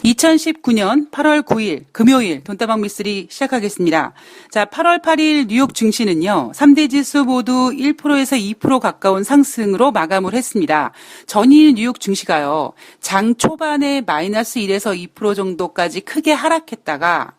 2019년 8월 9일 금요일 돈다방 미쓰리 시작하겠습니다. 자, 8월 8일 뉴욕 증시는요. 3대 지수 모두 1%에서 2% 가까운 상승으로 마감을 했습니다. 전일 뉴욕 증시가요. 장 초반에 마이너스 1에서 2% 정도까지 크게 하락했다가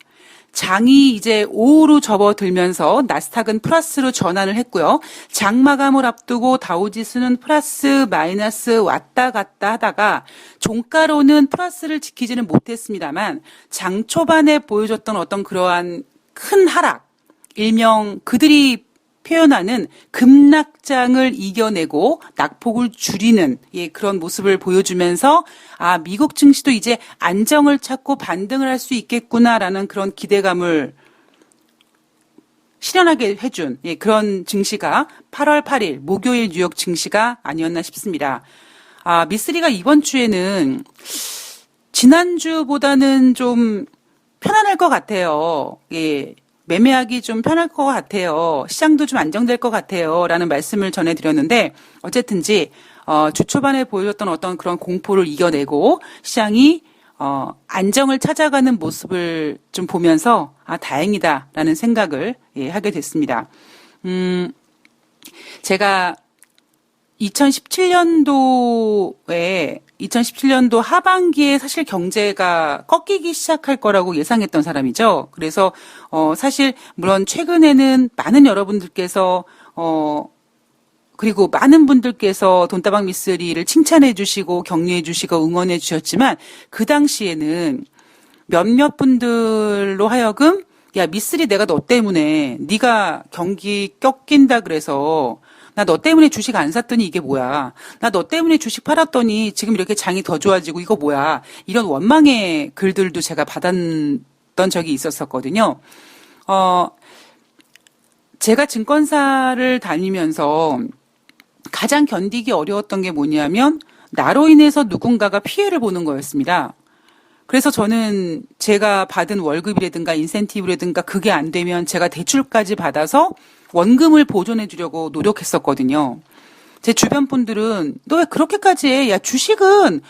장이 이제 오후로 접어들면서 나스닥은 플러스로 전환을 했고요. 장 마감을 앞두고 다우지수는 플러스 마이너스 왔다 갔다 하다가 종가로는 플러스를 지키지는 못했습니다만 장 초반에 보여줬던 어떤 그러한 큰 하락, 일명 그들이 표현하는 급락장을 이겨내고 낙폭을 줄이는 그런 모습을 보여주면서 미국 증시도 이제 안정을 찾고 반등을 할 수 있겠구나라는 그런 기대감을 실현하게 해준 그런 증시가 8월 8일 목요일 뉴욕 증시가 아니었나 싶습니다. 미쓰리가 이번 주에는 지난주보다는 좀 편안할 것 같아요. 매매하기 좀 편할 것 같아요. 시장도 좀 안정될 것 같아요. 라는 말씀을 전해드렸는데 어쨌든지 주 초반에 보여줬던 어떤 그런 공포를 이겨내고 시장이 안정을 찾아가는 모습을 좀 보면서 다행이다라는 생각을 하게 됐습니다. 제가 2017년도 하반기에 사실 경제가 꺾이기 시작할 거라고 예상했던 사람이죠. 그래서 사실 물론 최근에는 많은 여러분들께서 그리고 많은 분들께서 돈다방 미쓰리를 칭찬해 주시고 격려해 주시고 응원해 주셨지만 그 당시에는 몇몇 분들로 하여금 야 미쓰리 내가 너 때문에 네가 경기 꺾인다 그래서 나 너 때문에 주식 안 샀더니 이게 뭐야. 나 너 때문에 주식 팔았더니 지금 이렇게 장이 더 좋아지고 이거 뭐야. 이런 원망의 글들도 제가 받았던 적이 있었거든요. 제가 증권사를 다니면서 가장 견디기 어려웠던 게 뭐냐면 나로 인해서 누군가가 피해를 보는 거였습니다. 그래서 저는 제가 받은 월급이라든가 인센티브라든가 그게 안 되면 제가 대출까지 받아서 원금을 보존해 주려고 노력했었거든요. 제 주변 분들은 너 왜 그렇게까지 해? 야, 주식은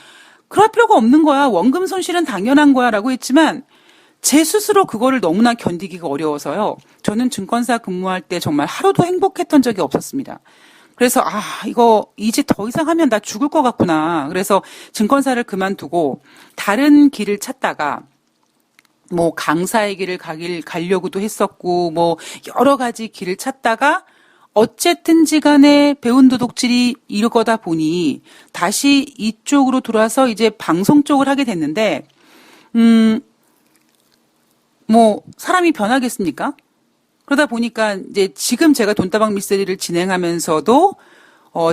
그럴 필요가 없는 거야. 원금 손실은 당연한 거야. 라고 했지만 제 스스로 그거를 너무나 견디기가 어려워서요. 저는 증권사 근무할 때 정말 하루도 행복했던 적이 없었습니다. 그래서 이거 이제 더 이상 하면 나 죽을 것 같구나. 그래서 증권사를 그만두고 다른 길을 찾다가 뭐 강사의 길을 가려고도 했었고 뭐 여러 가지 길을 찾다가 어쨌든지 간에 배운 도둑질이 이거다 보니 다시 이쪽으로 돌아서 이제 방송 쪽을 하게 됐는데 뭐 사람이 변하겠습니까? 그러다 보니까 이제 지금 제가 돈다방 미쓰리를 진행하면서도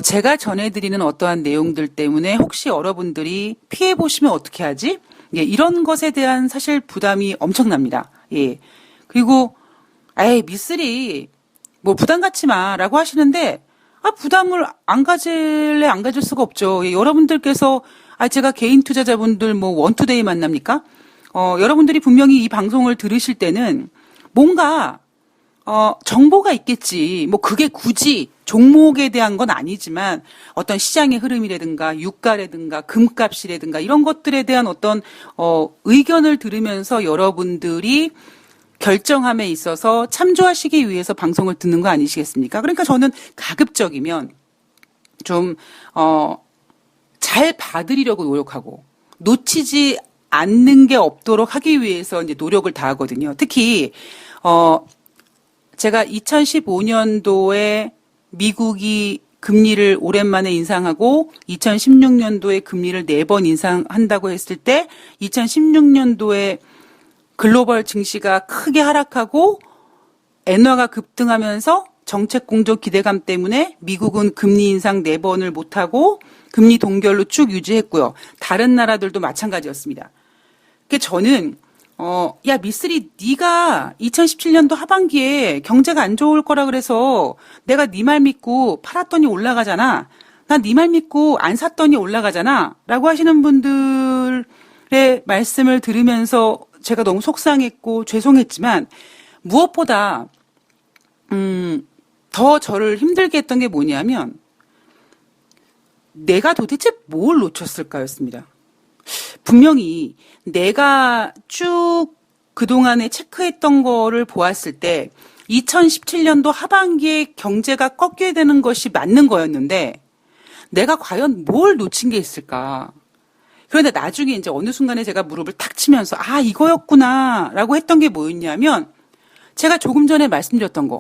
제가 전해드리는 어떠한 내용들 때문에 혹시 여러분들이 피해 보시면 어떻게 하지? 이런 것에 대한 사실 부담이 엄청납니다. 그리고 미쓰리 뭐 부담 갖지 마라고 하시는데 부담을 안 가질래 안 가질 수가 없죠. 여러분들께서 제가 개인 투자자분들 뭐 원투데이 만납니까? 여러분들이 분명히 이 방송을 들으실 때는 뭔가 정보가 있겠지. 뭐 그게 굳이 종목에 대한 건 아니지만 어떤 시장의 흐름이라든가 유가라든가 금값이라든가 이런 것들에 대한 어떤 의견을 들으면서 여러분들이 결정함에 있어서 참조하시기 위해서 방송을 듣는 거 아니시겠습니까? 그러니까 저는 가급적이면 좀 잘 봐드리려고 노력하고 놓치지 않는 게 없도록 하기 위해서 이제 노력을 다하거든요. 특히 제가 2015년도에 미국이 금리를 오랜만에 인상하고 2016년도에 금리를 4번 인상한다고 했을 때 2016년도에 글로벌 증시가 크게 하락하고 엔화가 급등하면서 정책 공조 기대감 때문에 미국은 금리 인상 4번을 못하고 금리 동결로 쭉 유지했고요. 다른 나라들도 마찬가지였습니다. 그러니까 저는 야 미쓰리 네가 2017년도 하반기에 경제가 안 좋을 거라 그래서 내가 네 말 믿고 팔았더니 올라가잖아. 나 네 말 믿고 안 샀더니 올라가잖아. 라고 하시는 분들의 말씀을 들으면서 제가 너무 속상했고 죄송했지만 무엇보다 더 저를 힘들게 했던 게 뭐냐면 내가 도대체 뭘 놓쳤을까였습니다. 분명히 내가 쭉 그동안에 체크했던 거를 보았을 때 2017년도 하반기에 경제가 꺾여야 되는 것이 맞는 거였는데 내가 과연 뭘 놓친 게 있을까? 그런데 나중에 이제 어느 순간에 제가 무릎을 탁 치면서 아, 이거였구나 라고 했던 게 뭐였냐면 제가 조금 전에 말씀드렸던 거.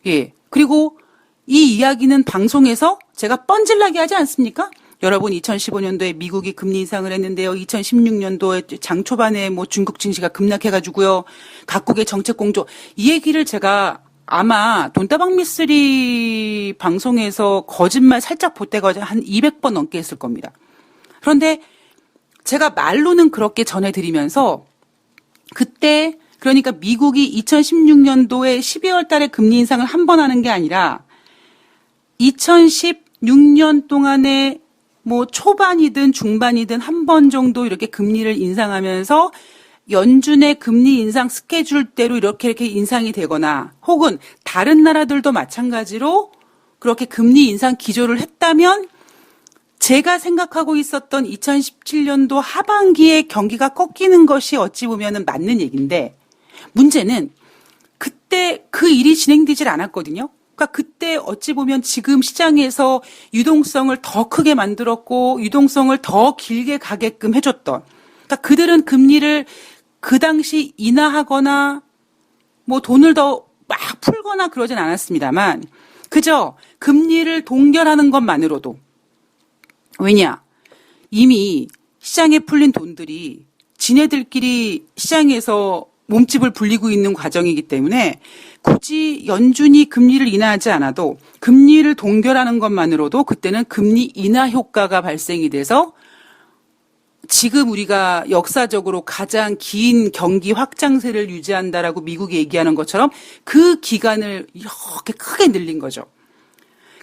예. 그리고 이 이야기는 방송에서 제가 뻔질나게 하지 않습니까? 여러분 2015년도에 미국이 금리 인상을 했는데요. 2016년도에 장 초반에 뭐 중국 증시가 급락해가지고요. 각국의 정책 공조 이 얘기를 제가 아마 돈다방 미쓰리 방송에서 거짓말 살짝 보태가 한 200번 넘게 했을 겁니다. 그런데 제가 말로는 그렇게 전해드리면서 그때 그러니까 미국이 2016년도에 12월 달에 금리 인상을 한 번 하는 게 아니라 2016년 동안에 뭐 초반이든 중반이든 한 번 정도 이렇게 금리를 인상하면서 연준의 금리 인상 스케줄대로 이렇게 인상이 되거나 혹은 다른 나라들도 마찬가지로 그렇게 금리 인상 기조를 했다면 제가 생각하고 있었던 2017년도 하반기에 경기가 꺾이는 것이 어찌 보면 맞는 얘기인데 문제는 그때 그 일이 진행되질 않았거든요. 그러니까 그때 어찌 보면 지금 시장에서 유동성을 더 크게 만들었고 유동성을 더 길게 가게끔 해줬던 그러니까 그들은 금리를 그 당시 인하하거나 뭐 돈을 더 막 풀거나 그러진 않았습니다만 그저 금리를 동결하는 것만으로도 왜냐 이미 시장에 풀린 돈들이 지네들끼리 시장에서 몸집을 불리고 있는 과정이기 때문에 굳이 연준이 금리를 인하하지 않아도 금리를 동결하는 것만으로도 그때는 금리 인하 효과가 발생이 돼서 지금 우리가 역사적으로 가장 긴 경기 확장세를 유지한다라고 미국이 얘기하는 것처럼 그 기간을 이렇게 크게 늘린 거죠.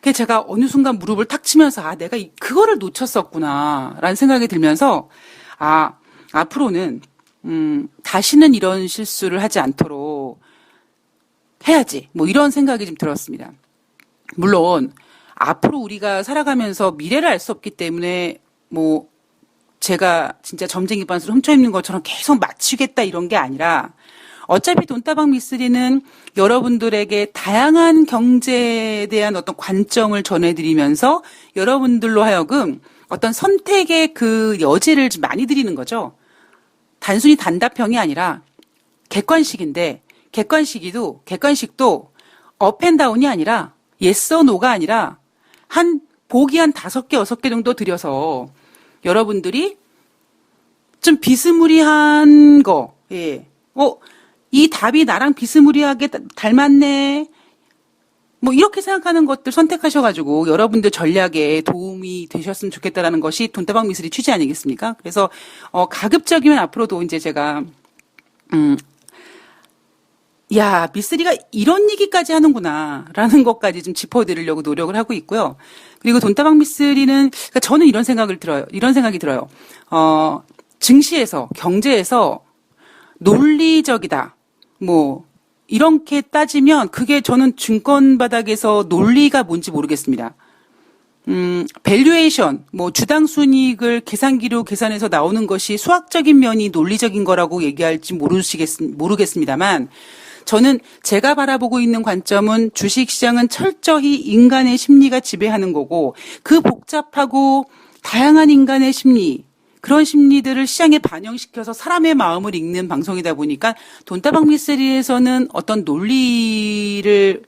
그래서 제가 어느 순간 무릎을 탁 치면서 아 내가 그거를 놓쳤었구나라는 생각이 들면서 아 앞으로는 다시는 이런 실수를 하지 않도록 해야지. 뭐 이런 생각이 좀 들었습니다. 물론 앞으로 우리가 살아가면서 미래를 알 수 없기 때문에 뭐 제가 진짜 점쟁이 반스를 훔쳐입는 것처럼 계속 맞추겠다 이런 게 아니라 어차피 돈다방 미쓰리는 여러분들에게 다양한 경제에 대한 어떤 관점을 전해드리면서 여러분들로 하여금 어떤 선택의 그 여지를 좀 많이 드리는 거죠. 단순히 단답형이 아니라 객관식인데 객관식도 업앤다운이 아니라 yes or no가 아니라 보기 한 5개, 6개 정도 드려서 여러분들이 좀 비스무리한 거, 예. 이 답이 나랑 비스무리하게 닮았네. 뭐 이렇게 생각하는 것들 선택하셔가지고 여러분들 전략에 도움이 되셨으면 좋겠다라는 것이 돈다방 미쓰리 취지 아니겠습니까? 그래서 가급적이면 앞으로도 이제 제가 야 미쓰리가 이런 얘기까지 하는구나라는 것까지 좀 짚어드리려고 노력을 하고 있고요. 그리고 돈다방 미쓰리는 그러니까 저는 이런 생각이 들어요. 증시에서 경제에서 논리적이다. 뭐 이렇게 따지면 그게 저는 증권 바닥에서 논리가 뭔지 모르겠습니다. 밸류에이션, 뭐 주당 순이익을 계산기로 계산해서 나오는 것이 수학적인 면이 논리적인 거라고 얘기할지 모르겠습니다만 저는 제가 바라보고 있는 관점은 주식시장은 철저히 인간의 심리가 지배하는 거고 그 복잡하고 다양한 인간의 심리 그런 심리들을 시장에 반영시켜서 사람의 마음을 읽는 방송이다 보니까 돈다방 미쓰리에서는 어떤 논리를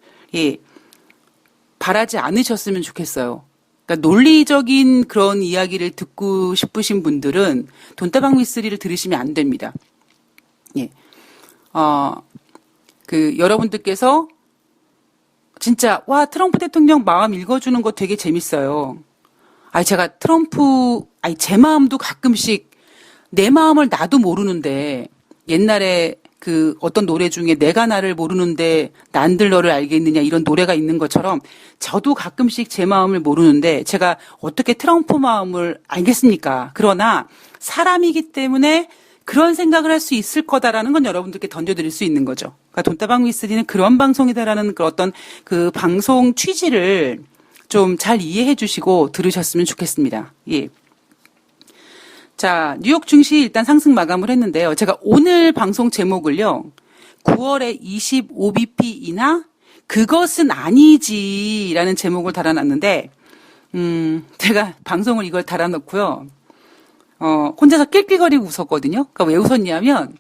바라지 않으셨으면 좋겠어요. 그러니까 논리적인 그런 이야기를 듣고 싶으신 분들은 돈다방 미쓰리를 들으시면 안 됩니다. 예. 여러분들께서 진짜 와 트럼프 대통령 마음 읽어주는 거 되게 재밌어요. 제가 제 마음도 가끔씩 내 마음을 나도 모르는데 옛날에 그 어떤 노래 중에 내가 나를 모르는데 난들 너를 알겠느냐 이런 노래가 있는 것처럼 저도 가끔씩 제 마음을 모르는데 제가 어떻게 트럼프 마음을 알겠습니까? 그러나 사람이기 때문에 그런 생각을 할 수 있을 거다라는 건 여러분들께 던져드릴 수 있는 거죠. 그러니까 돈다방 미쓰리는 그런 방송이다라는 그 어떤 그 방송 취지를 좀 잘 이해해 주시고 들으셨으면 좋겠습니다. 예. 자, 뉴욕 증시 일단 상승 마감을 했는데요. 제가 오늘 방송 제목을요. 9월에 25bp 인하? 그것은 아니지라는 제목을 달아놨는데 제가 방송을 이걸 달아놓고요. 혼자서 낄낄거리고 웃었거든요. 그러니까 왜 웃었냐면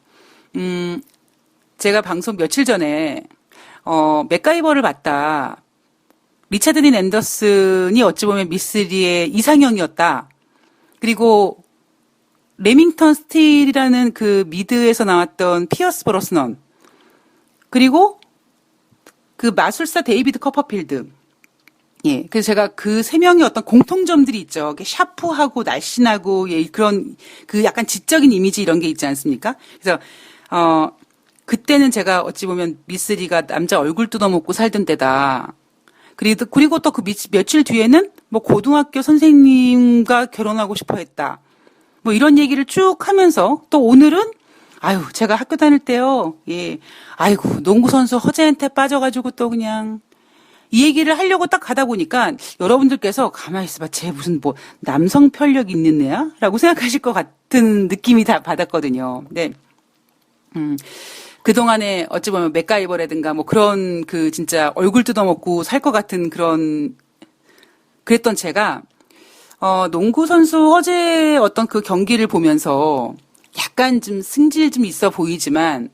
제가 방송 며칠 전에 맥가이버를 봤다. 리차드 딘 앤더슨이 어찌 보면 미스리의 이상형이었다. 그리고 레밍턴 스틸이라는 그 미드에서 나왔던 피어스 브로스넌, 그리고 그 마술사 데이비드 커퍼필드. 예, 그래서 제가 그 세 명의 어떤 공통점들이 있죠. 샤프하고 날씬하고, 예, 그런 그 약간 지적인 이미지 이런 게 있지 않습니까? 그래서 그때는 제가 어찌 보면 미스리가 남자 얼굴 뜯어먹고 살던 때다. 그리고 또 그 며칠 뒤에는 뭐 고등학교 선생님과 결혼하고 싶어 했다. 뭐 이런 얘기를 쭉 하면서 또 오늘은 아유, 제가 학교 다닐 때요. 예. 아이고, 농구선수 허재한테 빠져가지고 또 그냥 이 얘기를 하려고 딱 가다 보니까 여러분들께서 가만히 있어봐. 쟤 무슨 뭐 남성 편력 있는 애야? 라고 생각하실 것 같은 느낌이 다 받았거든요. 네. 그동안에 어찌 보면 맥가이버라든가 뭐 그런 그 진짜 얼굴 뜯어먹고 살 것 같은 그랬던 제가 농구 선수 허재 어떤 그 경기를 보면서 약간 좀 승질 좀 있어 보이지만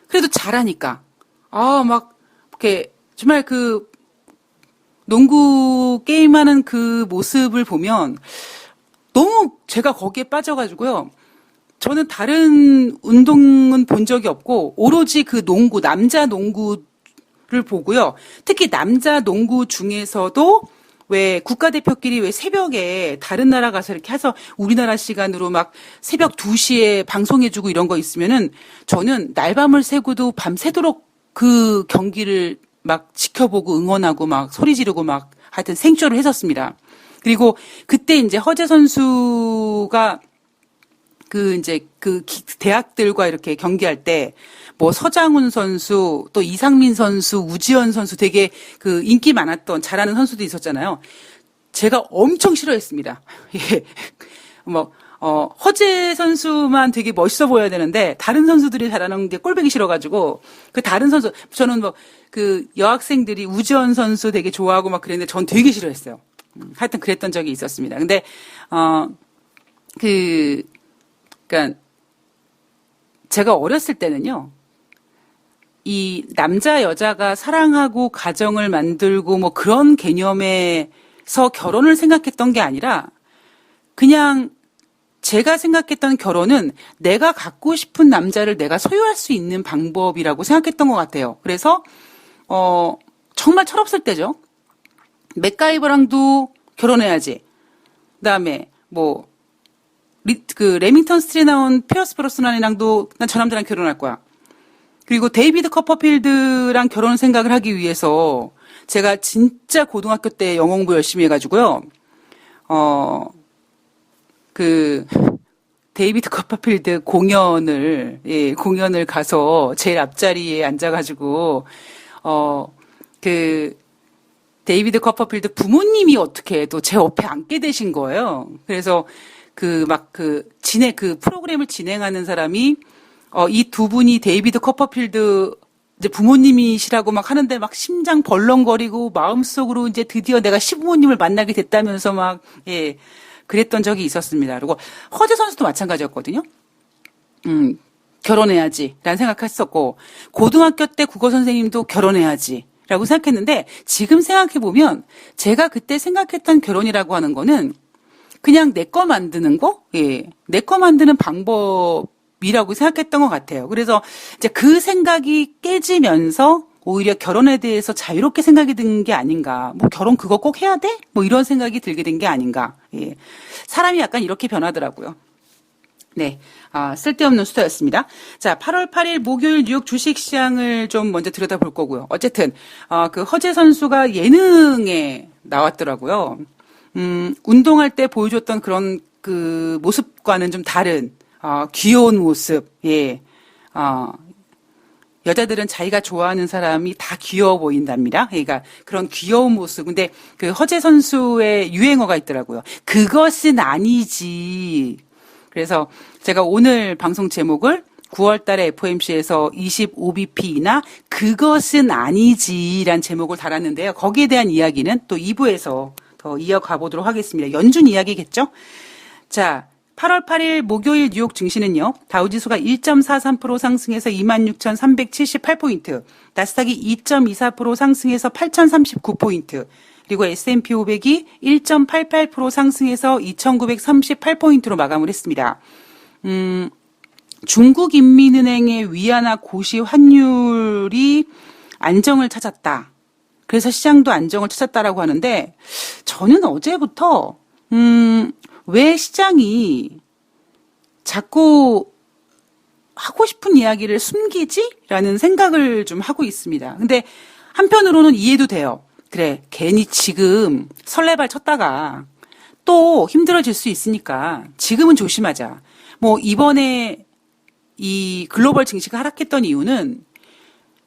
그래도 잘하니까 막 이렇게 정말 그 농구 게임하는 그 모습을 보면 너무 제가 거기에 빠져가지고요. 저는 다른 운동은 본 적이 없고 오로지 그 농구, 남자 농구를 보고요. 특히 남자 농구 중에서도 왜 국가대표끼리 왜 새벽에 다른 나라 가서 이렇게 해서 우리나라 시간으로 막 새벽 2시에 방송해주고 이런 거 있으면은 저는 날밤을 새고도 밤새도록 그 경기를 막 지켜보고 응원하고 막 소리 지르고 막 하여튼 생쇼를 했었습니다. 그리고 그때 이제 허재 선수가 이제 대학들과 이렇게 경기할 때, 뭐 서장훈 선수, 또 이상민 선수, 우지현 선수 되게 그 인기 많았던 잘하는 선수도 있었잖아요. 제가 엄청 싫어했습니다. 예. 허재 선수만 되게 멋있어 보여야 되는데, 다른 선수들이 잘하는 게 꼴보기 싫어가지고, 그 다른 선수, 저는 여학생들이 우지현 선수 되게 좋아하고 막 그랬는데, 전 되게 싫어했어요. 하여튼 그랬던 적이 있었습니다. 근데, 그러니까 제가 어렸을 때는요, 이 남자 여자가 사랑하고 가정을 만들고 뭐 그런 개념에서 결혼을 생각했던 게 아니라 그냥 제가 생각했던 결혼은 내가 갖고 싶은 남자를 내가 소유할 수 있는 방법이라고 생각했던 것 같아요. 그래서 정말 철없을 때죠. 맥가이버랑도 결혼해야지. 그다음에 레밍턴 스트리에 나온 피어스 브로스넌이랑도 난 저 남자랑 결혼할 거야. 그리고 데이비드 커퍼필드랑 결혼 생각을 하기 위해서 제가 진짜 고등학교 때 영어 공부 열심히 해가지고요. 데이비드 커퍼필드 공연을 가서 제일 앞자리에 앉아가지고, 데이비드 커퍼필드 부모님이 어떻게 또 제 옆에 앉게 되신 거예요. 그래서 프로그램을 진행하는 사람이, 이 두 분이 데이비드 커퍼필드 이제 부모님이시라고 막 하는데 막 심장 벌렁거리고 마음속으로 이제 드디어 내가 시부모님을 만나게 됐다면서 그랬던 적이 있었습니다. 그리고 허재 선수도 마찬가지였거든요. 결혼해야지 라는 생각했었고, 고등학교 때 국어 선생님도 결혼해야지 라고 생각했는데, 지금 생각해보면 제가 그때 생각했던 결혼이라고 하는 거는 그냥 내 거 만드는 거? 내 거 만드는 방법이라고 생각했던 것 같아요. 그래서 이제 그 생각이 깨지면서 오히려 결혼에 대해서 자유롭게 생각이 든 게 아닌가. 결혼 그거 꼭 해야 돼? 이런 생각이 들게 된 게 아닌가. 사람이 약간 이렇게 변하더라고요. 네. 쓸데없는 수다였습니다. 자, 8월 8일 목요일 뉴욕 주식시장을 좀 먼저 들여다볼 거고요. 어쨌든, 허재 선수가 예능에 나왔더라고요. 운동할 때 보여줬던 그런 그 모습과는 좀 다른, 귀여운 모습, 여자들은 자기가 좋아하는 사람이 다 귀여워 보인답니다. 그러니까 그런 귀여운 모습. 근데 그 허재 선수의 유행어가 있더라고요. 그것은 아니지. 그래서 제가 오늘 방송 제목을 9월 달에 FOMC에서 25bp나 그것은 아니지란 제목을 달았는데요. 거기에 대한 이야기는 또 2부에서 더 이어가 보도록 하겠습니다. 연준 이야기겠죠? 자, 8월 8일 목요일 뉴욕 증시는요. 다우지수가 1.43% 상승해서 26,378포인트, 나스닥이 2.24% 상승해서 8,039포인트, 그리고 S&P 500이 1.88% 상승해서 2,938포인트로 마감을 했습니다. 중국인민은행의 위안화 고시 환율이 안정을 찾았다. 그래서 시장도 안정을 찾았다라고 하는데 저는 어제부터 왜 시장이 자꾸 하고 싶은 이야기를 숨기지? 라는 생각을 좀 하고 있습니다. 근데 한편으로는 이해도 돼요. 그래, 괜히 지금 설레발 쳤다가 또 힘들어질 수 있으니까 지금은 조심하자. 뭐 이번에 이 글로벌 증시가 하락했던 이유는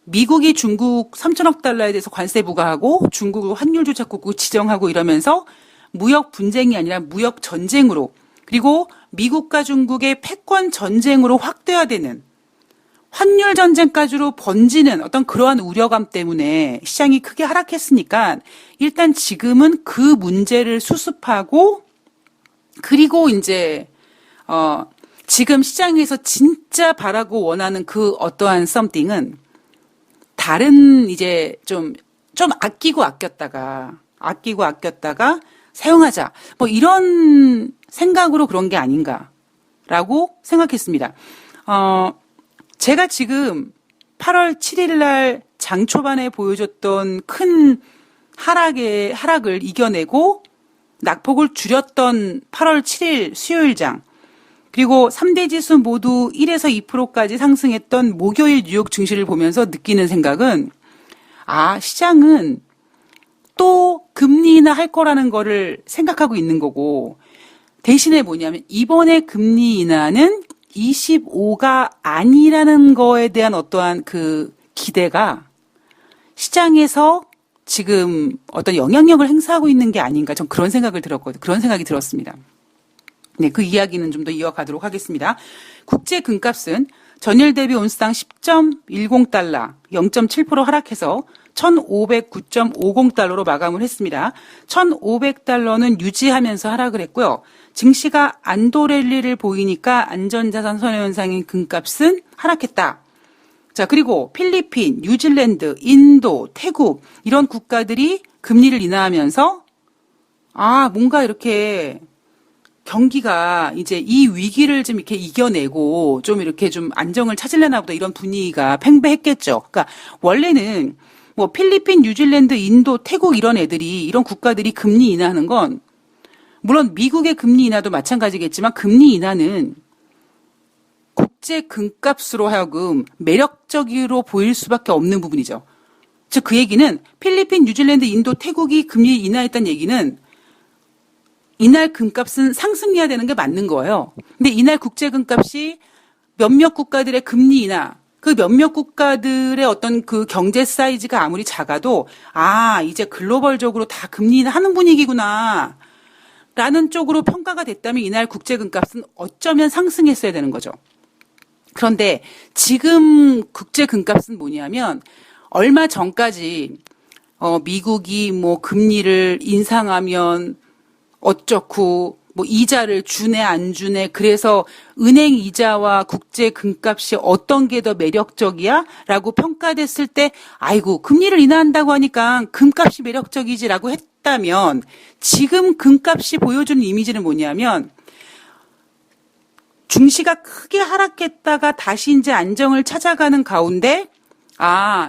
미국이 중국 3천억 달러에 대해서 관세 부과하고 중국을 환율 조작국으로 지정하고 이러면서 무역 분쟁이 아니라 무역 전쟁으로, 그리고 미국과 중국의 패권 전쟁으로 확대화되는 환율 전쟁까지로 번지는 어떤 그러한 우려감 때문에 시장이 크게 하락했으니까 일단 지금은 그 문제를 수습하고, 그리고 이제 지금 시장에서 진짜 바라고 원하는 그 어떠한 something은 다른 이제 좀 아끼고 아꼈다가 사용하자. 뭐 이런 생각으로 그런 게 아닌가라고 생각했습니다. 제가 지금 8월 7일 날 장 초반에 보여줬던 큰 하락을 이겨내고 낙폭을 줄였던 8월 7일 수요일 장, 그리고 3대 지수 모두 1에서 2%까지 상승했던 목요일 뉴욕 증시를 보면서 느끼는 생각은, 시장은 또 금리 인하 할 거라는 거를 생각하고 있는 거고, 대신에 뭐냐면 이번에 금리 인하는 25가 아니라는 거에 대한 어떠한 그 기대가 시장에서 지금 어떤 영향력을 행사하고 있는 게 아닌가, 전 그런 생각을 들었거든요. 그런 생각이 들었습니다. 네, 그 이야기는 좀 더 이어가도록 하겠습니다. 국제 금값은 전일 대비 온스당 10.10달러, 0.7% 하락해서 1,509.50달러로 마감을 했습니다. 1,500달러는 유지하면서 하락을 했고요. 증시가 안도 랠리를 보이니까 안전자산 선호 현상인 금값은 하락했다. 자, 그리고 필리핀, 뉴질랜드, 인도, 태국 이런 국가들이 금리를 인하하면서 뭔가 이렇게 경기가 이제 이 위기를 좀 이렇게 이겨내고 좀 이렇게 좀 안정을 찾으려나 보다, 이런 분위기가 팽배했겠죠. 그러니까 원래는 뭐 필리핀, 뉴질랜드, 인도, 태국 이런 국가들이 금리 인하하는 건 물론 미국의 금리 인하도 마찬가지겠지만 금리 인하는 국제 금값으로 하여금 매력적으로 보일 수밖에 없는 부분이죠. 즉 그 얘기는 필리핀, 뉴질랜드, 인도, 태국이 금리 인하했다는 얘기는 이날 금값은 상승해야 되는 게 맞는 거예요. 근데 이날 국제 금값이 몇몇 국가들의 금리 인하, 그 몇몇 국가들의 어떤 그 경제 사이즈가 아무리 작아도 이제 글로벌적으로 다 금리 인하 하는 분위기구나 라는 쪽으로 평가가 됐다면 이날 국제 금값은 어쩌면 상승했어야 되는 거죠. 그런데 지금 국제 금값은 뭐냐면 얼마 전까지 미국이 뭐 금리를 인상하면 어쩌고 뭐 이자를 주네 안 주네, 그래서 은행 이자와 국제 금값이 어떤 게 더 매력적이야? 라고 평가됐을 때 아이고 금리를 인하한다고 하니까 금값이 매력적이지라고 했다면, 지금 금값이 보여주는 이미지는 뭐냐면 중시가 크게 하락했다가 다시 이제 안정을 찾아가는 가운데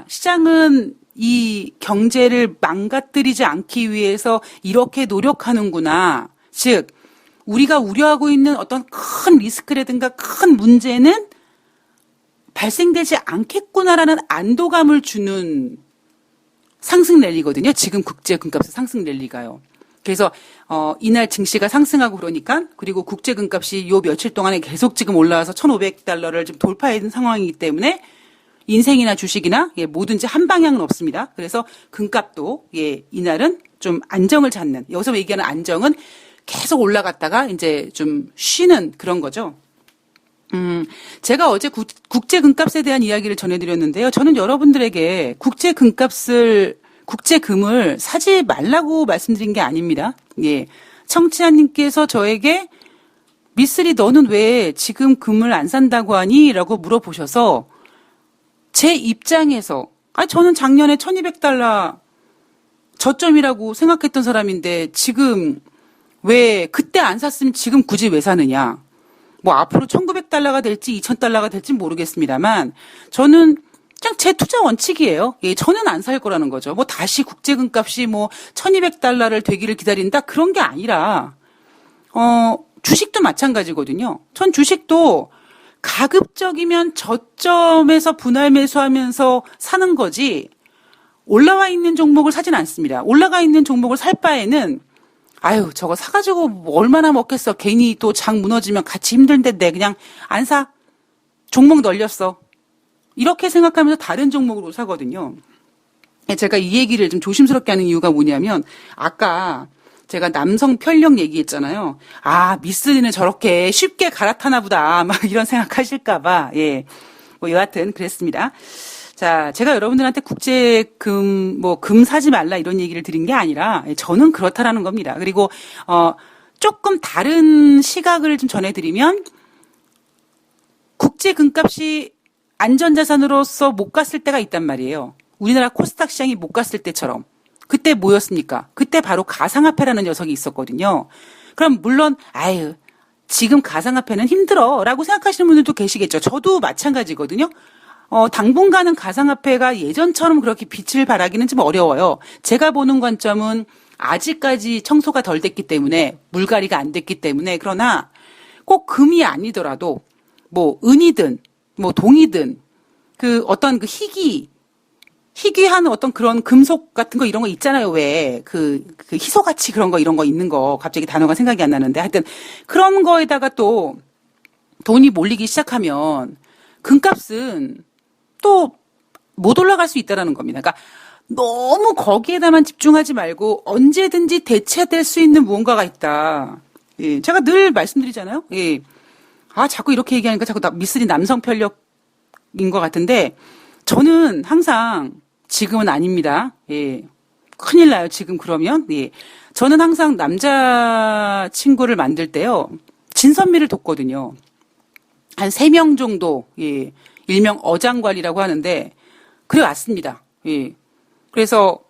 시장은 이 경제를 망가뜨리지 않기 위해서 이렇게 노력하는구나. 즉 우리가 우려하고 있는 어떤 큰 리스크라든가 큰 문제는 발생되지 않겠구나라는 안도감을 주는 상승 랠리거든요. 지금 국제 금값의 상승 랠리가요. 그래서 이날 증시가 상승하고 그러니까, 그리고 국제 금값이 요 며칠 동안에 계속 지금 올라와서 1,500달러를 좀 돌파한 상황이기 때문에 인생이나 주식이나 뭐든지 한 방향은 없습니다. 그래서 금값도 이날은 좀 안정을 찾는, 여기서 얘기하는 안정은 계속 올라갔다가 이제 좀 쉬는 그런 거죠. 제가 어제 국제 금값에 대한 이야기를 전해드렸는데요. 저는 여러분들에게 국제금을 사지 말라고 말씀드린 게 아닙니다. 예. 청취자님께서 저에게 미쓰리 너는 왜 지금 금을 안 산다고 하니? 라고 물어보셔서 제 입장에서 저는 작년에 1200달러 저점이라고 생각했던 사람인데 지금 왜 그때 안 샀으면 지금 굳이 왜 사느냐. 뭐 앞으로 1900달러가 될지 2000달러가 될지 모르겠습니다만 저는 그냥 제 투자 원칙이에요. 예, 저는 안 살 거라는 거죠. 뭐 다시 국제금값이 뭐 1200달러를 되기를 기다린다 그런 게 아니라 주식도 마찬가지거든요. 전 주식도 가급적이면 저점에서 분할 매수하면서 사는 거지 올라와 있는 종목을 사진 않습니다. 올라가 있는 종목을 살 바에는 저거 사가지고 뭐 얼마나 먹겠어. 괜히 또 장 무너지면 같이 힘든데 내 그냥 안 사. 종목 널렸어. 이렇게 생각하면서 다른 종목으로 사거든요. 제가 이 얘기를 좀 조심스럽게 하는 이유가 뭐냐면 아까 제가 남성 편력 얘기했잖아요. 미쓰리는 저렇게 쉽게 갈아타나 보다. 막 이런 생각하실까봐. 예. 뭐 여하튼 그랬습니다. 자, 제가 여러분들한테 국제금, 금 사지 말라 이런 얘기를 드린 게 아니라 저는 그렇다라는 겁니다. 그리고, 조금 다른 시각을 좀 전해드리면 국제금값이 안전자산으로서 못 갔을 때가 있단 말이에요. 우리나라 코스닥 시장이 못 갔을 때처럼. 그때 뭐였습니까? 그때 바로 가상화폐라는 녀석이 있었거든요. 그럼 물론, 지금 가상화폐는 힘들어 라고 생각하시는 분들도 계시겠죠. 저도 마찬가지거든요. 당분간은 가상화폐가 예전처럼 그렇게 빛을 발하기는 좀 어려워요. 제가 보는 관점은 아직까지 청소가 덜 됐기 때문에, 물갈이가 안 됐기 때문에, 그러나 꼭 금이 아니더라도, 뭐, 은이든, 뭐, 동이든, 어떤 희귀한 어떤 그런 금속 같은 거 이런 거 있잖아요. 왜, 희소가치 그런 거 이런 거 있는 거, 갑자기 단어가 생각이 안 나는데, 하여튼, 그런 거에다가 또 돈이 몰리기 시작하면, 금값은 또 못 올라갈 수 있다라는 겁니다. 그러니까 너무 거기에다만 집중하지 말고 언제든지 대체될 수 있는 무언가가 있다. 예, 제가 늘 말씀드리잖아요. 예. 자꾸 이렇게 얘기하니까 자꾸 미쓰리 남성 편력인 것 같은데 저는 항상 지금은 아닙니다. 예. 큰일 나요. 지금 그러면. 예. 저는 항상 남자 친구를 만들 때요. 진선미를 뒀거든요. 한 3명 정도, 예, 일명 어장관리라고 하는데, 그래 왔습니다. 예. 그래서,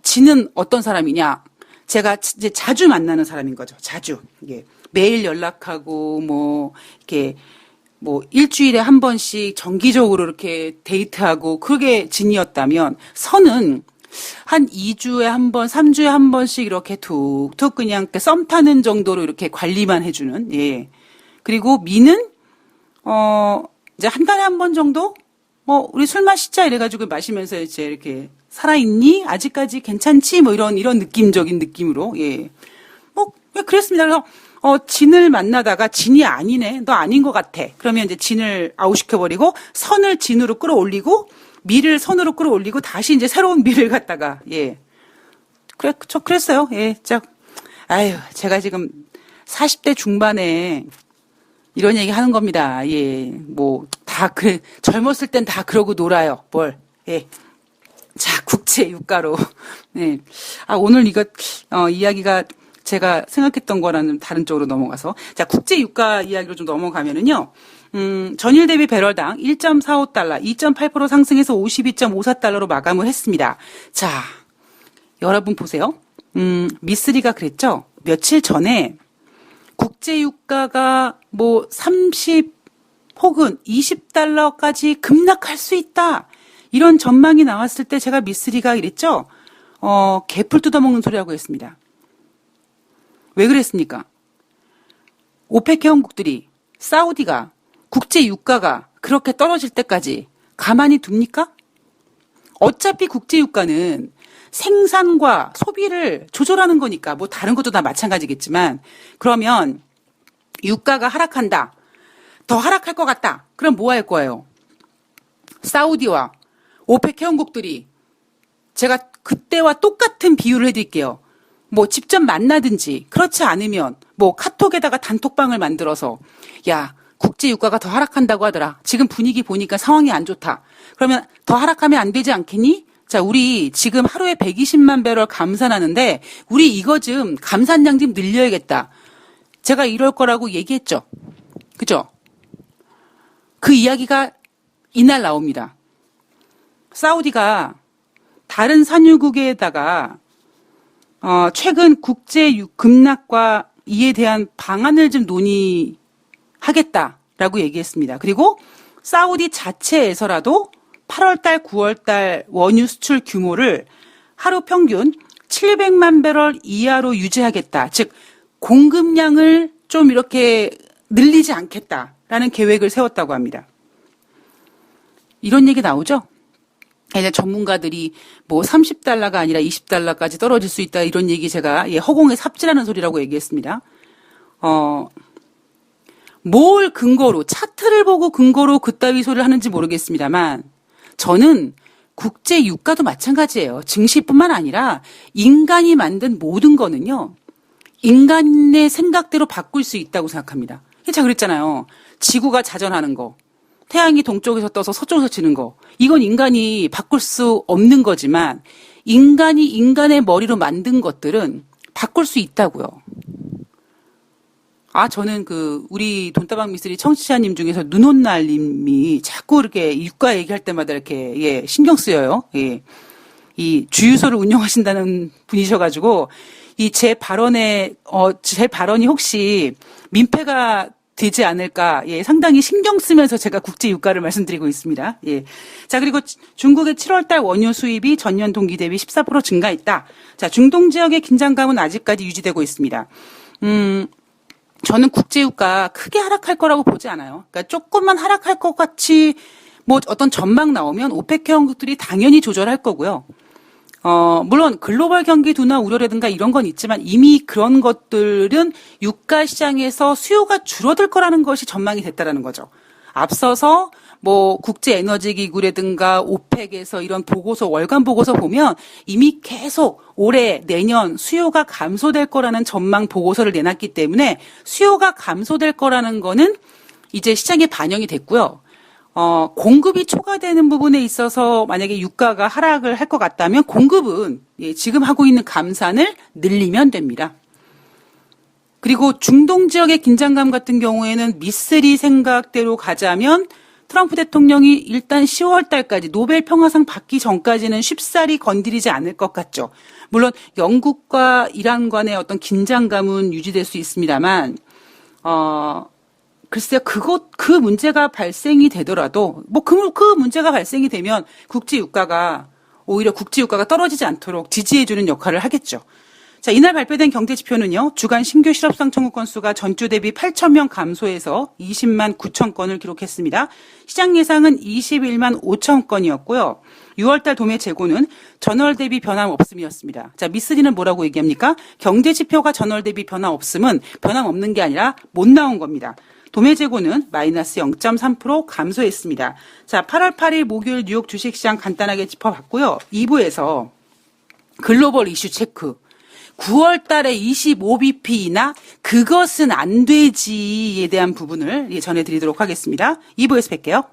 지는 어떤 사람이냐. 제가 이제 자주 만나는 사람인 거죠. 자주. 예. 매일 연락하고, 이렇게, 일주일에 한 번씩 정기적으로 이렇게 데이트하고, 그게 진이었다면, 선은 한 2주에 한 번, 3주에 한 번씩 이렇게 툭툭 그냥 썸 타는 정도로 이렇게 관리만 해주는, 예. 그리고 미는, 이제 한 달에 한 번 정도? 우리 술 마시자 이래가지고 마시면서 이제 이렇게 살아있니? 아직까지 괜찮지? 이런 느낌적인 느낌으로, 예. 그랬습니다. 그래서, 진을 만나다가 진이 아니네. 너 아닌 것 같아. 그러면 이제 진을 아웃시켜버리고 선을 진으로 끌어올리고 미를 선으로 끌어올리고 다시 이제 새로운 미를 갖다가, 예. 그랬어요. 예. 제가 지금 40대 중반에 이런 얘기 하는 겁니다. 예. 젊었을 땐 다 그러고 놀아요. 예. 자, 국제 유가로. 예. 오늘 이야기가 제가 생각했던 거라는 다른 쪽으로 넘어가서. 자, 국제 유가 이야기로 좀 넘어가면은요. 전일 대비 배럴당 1.45달러, 2.8% 상승해서 52.54달러로 마감을 했습니다. 자, 여러분 보세요. 미쓰리가 그랬죠? 며칠 전에 국제 유가가 30 혹은 20달러까지 급락할 수 있다. 이런 전망이 나왔을 때 제가 미쓰리가 이랬죠? 개풀 뜯어먹는 소리라고 했습니다. 왜 그랬습니까? 오펙 회원국들이, 사우디가 국제 유가가 그렇게 떨어질 때까지 가만히 둡니까? 어차피 국제 유가는 생산과 소비를 조절하는 거니까 다른 것도 다 마찬가지겠지만 그러면 유가가 하락한다. 더 하락할 것 같다. 그럼 뭐 할 거예요? 사우디와 오펙 회원국들이 제가 그때와 똑같은 비유를 해드릴게요. 뭐 직접 만나든지 그렇지 않으면 뭐 카톡에다가 단톡방을 만들어서 야, 국제 유가가 더 하락한다고 하더라. 지금 분위기 보니까 상황이 안 좋다. 그러면 더 하락하면 안 되지 않겠니? 자, 우리 지금 하루에 120만 배럴 감산하는데 우리 이거 좀 감산량 좀 늘려야겠다. 제가 이럴 거라고 얘기했죠. 그죠? 그 이야기가 이날 나옵니다. 사우디가 다른 산유국에다가 최근 국제 급락과 이에 대한 방안을 좀 논의하겠다라고 얘기했습니다. 그리고 사우디 자체에서라도 8월달, 9월달 원유 수출 규모를 하루 평균 700만 배럴 이하로 유지하겠다. 즉 공급량을 좀 이렇게 늘리지 않겠다라는 계획을 세웠다고 합니다. 이런 얘기 나오죠? 이제 전문가들이 뭐 30달러가 아니라 20달러까지 떨어질 수 있다 이런 얘기 제가 허공에 삽질하는 소리라고 얘기했습니다. 뭘 근거로 차트를 보고 근거로 그따위 소리를 하는지 모르겠습니다만 저는 국제 유가도 마찬가지예요. 증시뿐만 아니라 인간이 만든 모든 거는요. 인간의 생각대로 바꿀 수 있다고 생각합니다. 제가 그랬잖아요. 지구가 자전하는 거. 태양이 동쪽에서 떠서 서쪽에서 지는 거. 이건 인간이 바꿀 수 없는 거지만 인간이 인간의 머리로 만든 것들은 바꿀 수 있다고요. 저는 우리 돈다방 미쓰리 청취자님 중에서 눈온날님이 자꾸 이렇게 유가 얘기할 때마다 이렇게, 신경 쓰여요. 예. 이 주유소를 운영하신다는 분이셔가지고, 제 발언이 혹시 민폐가 되지 않을까, 상당히 신경 쓰면서 제가 국제 유가를 말씀드리고 있습니다. 예. 자, 그리고 중국의 7월달 원유 수입이 전년 동기 대비 14% 증가했다. 자, 중동 지역의 긴장감은 아직까지 유지되고 있습니다. 저는 국제유가 크게 하락할 거라고 보지 않아요. 그러니까 조금만 하락할 것 같이 뭐 어떤 전망 나오면 오페크 형국들이 당연히 조절할 거고요. 물론 글로벌 경기 둔화 우려라든가 이런 건 있지만 이미 그런 것들은 유가 시장에서 수요가 줄어들 거라는 것이 전망이 됐다라는 거죠. 앞서서 뭐 국제에너지기구라든가 오펙에서 이런 보고서, 월간 보고서 보면 이미 계속 올해, 내년 수요가 감소될 거라는 전망 보고서를 내놨기 때문에 수요가 감소될 거라는 거는 이제 시장에 반영이 됐고요. 공급이 초과되는 부분에 있어서 만약에 유가가 하락을 할 것 같다면 공급은 지금 하고 있는 감산을 늘리면 됩니다. 그리고 중동 지역의 긴장감 같은 경우에는 미쓰리 생각대로 가자면 트럼프 대통령이 일단 10월 달까지 노벨 평화상 받기 전까지는 쉽사리 건드리지 않을 것 같죠. 물론 영국과 이란 간의 어떤 긴장감은 유지될 수 있습니다만, 글쎄요, 그 문제가 발생이 되더라도, 그 문제가 발생이 되면 오히려 국제 유가가 떨어지지 않도록 지지해주는 역할을 하겠죠. 자, 이날 발표된 경제 지표는요, 주간 신규 실업상 청구 건수가 전주 대비 8,000명 감소해서 20만 9천 건을 기록했습니다. 시장 예상은 21만 5천 건이었고요. 6월달 도매 재고는 전월 대비 변함없음이었습니다. 자, 미쓰리는 뭐라고 얘기합니까? 경제 지표가 전월 대비 변함없음은 변함없는 게 아니라 못 나온 겁니다. 도매 재고는 마이너스 0.3% 감소했습니다. 자, 8월 8일 목요일 뉴욕 주식시장 간단하게 짚어봤고요. 2부에서 글로벌 이슈 체크. 9월 달에 25bp나 그것은 안 되지에 대한 부분을 전해드리도록 하겠습니다. 2부에서 뵐게요.